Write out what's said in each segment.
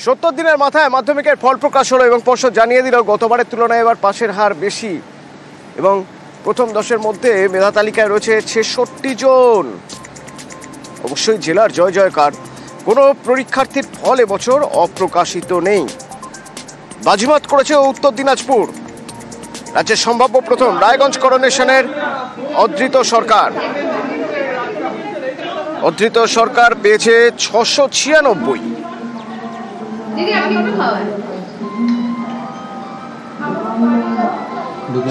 70 দিনের মাথায় মাধ্যমিকের ফল প্রকাশ হলো এবং পর্ষদ জানিয়ে দিল গতবারের তুলনায় এবার পাশের হার বেশি এবং প্রথম 10-এর মধ্যে মেধা তালিকায় রয়েছে 66 জন। অবশ্যই জেলার জয় জয়কার। কোনো পরীক্ষার্থীর ফল এবছর অপ্রকাশিত নেই। বাজিমাত করেছে উত্তর দিনাজপুর। রাজ্যের সম্ভাব্য প্রথম রায়গঞ্জ করোনেশনের অধৃত সরকার পেয়েছে 696।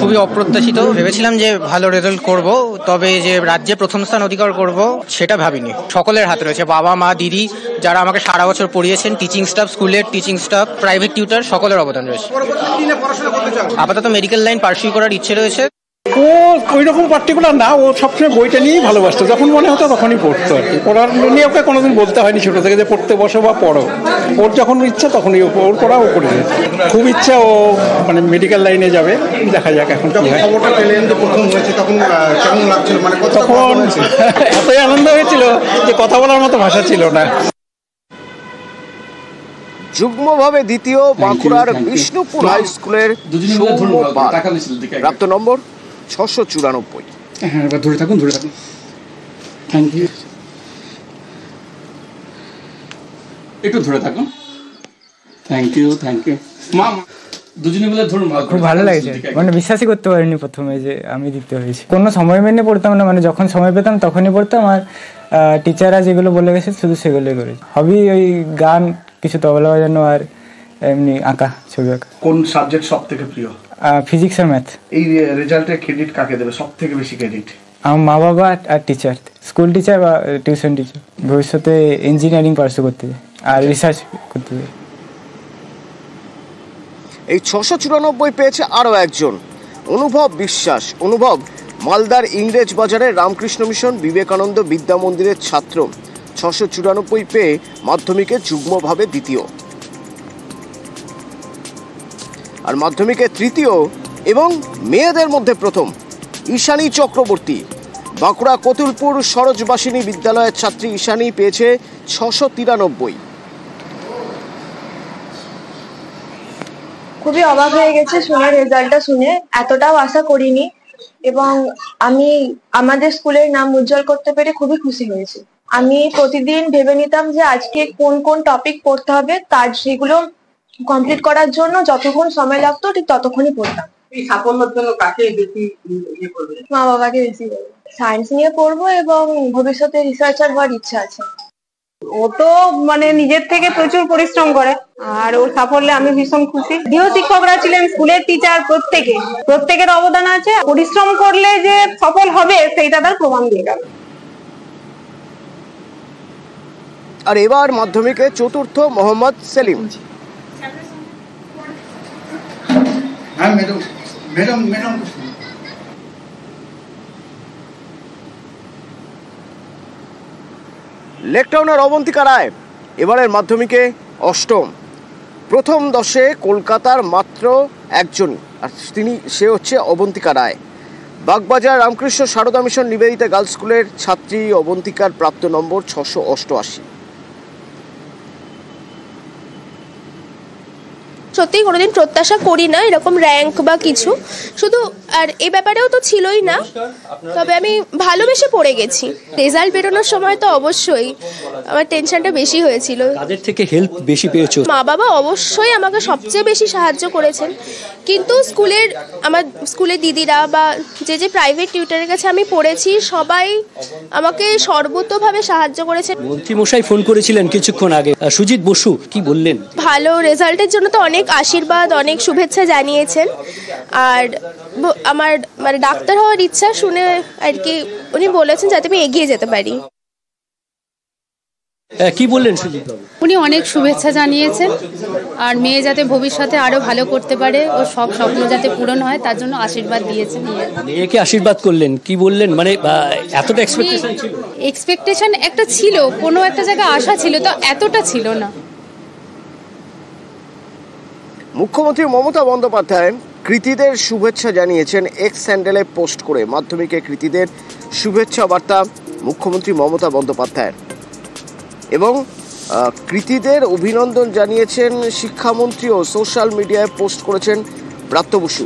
খুবই অপ্রত্যাশিত। ভেবেছিলাম যে ভালো রেজাল্ট করব, তবে যে রাজ্যে প্রথম স্থান অধিকার করব সেটা ভাবিনি। সকলের হাতে রয়েছে, বাবা মা দিদি যারা আমাকে সারা বছর পড়িয়েছেন, টিচিং স্টাফ, স্কুলের টিচিং স্টাফ, প্রাইভেট টিউটার, সকলের অবদান রয়েছে। আপাতত মেডিকেল লাইন পার্সিউ করার ইচ্ছে রয়েছে। ও ওই রকম পার্টিকুলার না, ও সবসময় বইটা নিয়েই ভালোবাসতো, যখন মনে হতো তখনই পড়তো আর কি। পড়ার নিয়ে ওকে কোনোদিন বলতে হয়নি ছোটো থেকে যে পড়তে বসো বা পড়ো, ওর যখন ইচ্ছা তখনই ওর পড়া ও করে যেত। খুব ইচ্ছা ও মানে মেডিকেল লাইনে যাবে, দেখা যাক এখন কি হয়। খবরটা পেলেন যে প্রথম হয়েছে তখন কেমন লাগছিল? মানে তখন এতই আনন্দ হয়েছিল যে কথা বলার মতো ভাষা ছিল না। যুগ্মভাবে দ্বিতীয় বাঁকুড়ার বিষ্ণুপুর হাই স্কুলের প্রাপ্ত নম্বর 694। হ্যাঁ, ধরে থাকুন। Thank you. একটু ধরে থাকুন। Thank you. মা দুজনে মিলে ধরুন। খুব ভালো লাগছে, মানে বিশ্বাসই করতে পারিনি প্রথমে যে আমি দ্বিতীয় হয়েছি। কোনো সময় মেনে পড়তাম না, মানে যখন সময় পেতাম তখনই পড়তাম, আর টিচাররা যেগুলো বলে গেছে শুধু সেগুলোই করেছি। হবি ওই গান, কিছু তবলা বাজানো, আর এমনি আঁকা, ছবি আঁকা। কোন সাবজেক্ট সব থেকে প্রিয়? ফিজিক্স আর ম্যাথ। এই রেজাল্টের ক্রেডিট কাকে দেবে সব থেকে বেশি ক্রেডিট? আমার মা বাবা আর টিচার, স্কুল টিচার বা টিউশন টিচার। ভবিষ্যতে ইঞ্জিনিয়ারিং পার্সু করতে চাই আর রিসার্চ করতে চাই। এই 694 পেয়েছে আরও একজন, অনুভব বিশ্বাস। অনুভব মালদার ইংরেজ বাজারের রামকৃষ্ণ মিশন বিবেকানন্দ বিদ্যা মন্দিরের ছাত্র। 694 পেয়ে মাধ্যমিকে যুগ্মভাবে দ্বিতীয়, আর মাধ্যমিকে তৃতীয় এবং মেয়েদের মধ্যে প্রথম ঈশানী চক্রবর্তী। বাঁকুড়া কতুলপুর সরোজবাসিনী বিদ্যালয়ের ছাত্রী ঈশানী পেয়েছে 693। খুবই অবাক হয়ে গেছে শুনে, রেজাল্টটা শুনে এতটাও আশা করিনি, এবং আমি আমাদের স্কুলের নাম উজ্জ্বল করতে পেরে খুবই খুশি হয়েছি। আমি প্রতিদিন ভেবে নিতাম যে আজকে কোন কোন টপিক পড়তে হবে, তার সেগুলো কমপ্লিট করার জন্য যতক্ষণ সময় লাগতো ঠিক ততক্ষণই পড়তাম। এই সাফল্যের জন্য কাকে বেশি ইয়ে করবে? মা বাবাকে বেশি বলবো। সায়েন্স নিয়ে পড়বো এবং ভবিষ্যতে রিসার্চার হওয়ার ইচ্ছা আছে। ও তো মানে নিজের থেকে প্রচুর পরিশ্রম করে, আর ওর সাফল্যে আমি ভীষণ খুশি। গৃহ শিক্ষকরা ছিলেন, স্কুলের টিচার, প্রত্যেকের অবদান আছে। পরিশ্রম করলে যে সফল হবে সেইটা তার প্রমাণ দিয়ে গেল। আর এবার মাধ্যমিকে চতুর্থ মোহাম্মদ সেলিম। হ্যাঁ ম্যাডাম লেকটাউনের অবন্তিকা রায় এবারের মাধ্যমিকে অষ্টম। প্রথম 10-এ কলকাতার মাত্র একজনই, আর সে হচ্ছে অবন্তিকা রায়। বাগবাজার রামকৃষ্ণ সারদা মিশন নিবেদিতা গার্লস স্কুলের ছাত্রী অবন্তিকার প্রাপ্ত নম্বর 688। সত্যি কোনোদিন প্রত্যাশা করি না এরকম র্যাঙ্ক বা কিছু, শুধু আর এই ব্যাপারেও তো ছিলই না, তবে আমি ভালোবেসে পড়ে গেছি। রেজাল্ট বেরোনোর সময় তো অবশ্যই আমার টেনশনটা বেশি হয়েছিল। তাদের থেকে হেল্প বেশি পেয়েছো? মা বাবা অবশ্যই আমাকে সবচেয়ে বেশি সাহায্য করেছেন, কিন্তু আমার স্কুলের দিদিরা বা যে প্রাইভেট টিউটারের কাছে আমি পড়েছি সবাই আমাকে সর্বতোভাবে সাহায্য করেছেন। মন্ত্রীমশাই ফোন করেছিলেন কিছুক্ষণ আগে, সুজিত বসু, কি বললেন? ভালো রেজাল্টের জন্য তো অনেক আশীর্বাদ, অনেক শুভেচ্ছা জানিয়েছেন, আর আমার মানে ডাক্তার হওয়ার ইচ্ছা শুনে আর কি উনি বলেছেন যাতে আমি এগিয়ে যেতে পারি। কি বললেন সুজিত বাবু? উনি অনেক শুভেচ্ছা জানিয়েছেন, আর মেয়ে যাতে ভবিষ্যতে আরো ভালো করতে পারে, ও সব স্বপ্ন যাতে পূরণ হয় তার জন্য আশীর্বাদ দিয়েছেন। মেয়েকে আশীর্বাদ করলেন, কি বললেন? মানে এতটা এক্সপেকটেশন ছিল? এক্সপেকটেশন একটা ছিল, কোনো একটা জায়গায় আশা ছিল, তো এতটা ছিল না। মুখ্যমন্ত্রী মমতা বন্দ্যোপাধ্যায় কৃতীদের শুভেচ্ছা জানিয়েছেন এক্স হ্যান্ডেলে পোস্ট করে। মাধ্যমিকে কৃতীদের শুভেচ্ছা বার্তা মুখ্যমন্ত্রী মমতা বন্দ্যোপাধ্যায়ের। এবং কৃতীদের অভিনন্দন জানিয়েছেন শিক্ষামন্ত্রীও সোশ্যাল মিডিয়ায় পোস্ট করেছেন ব্রাত্য বসু।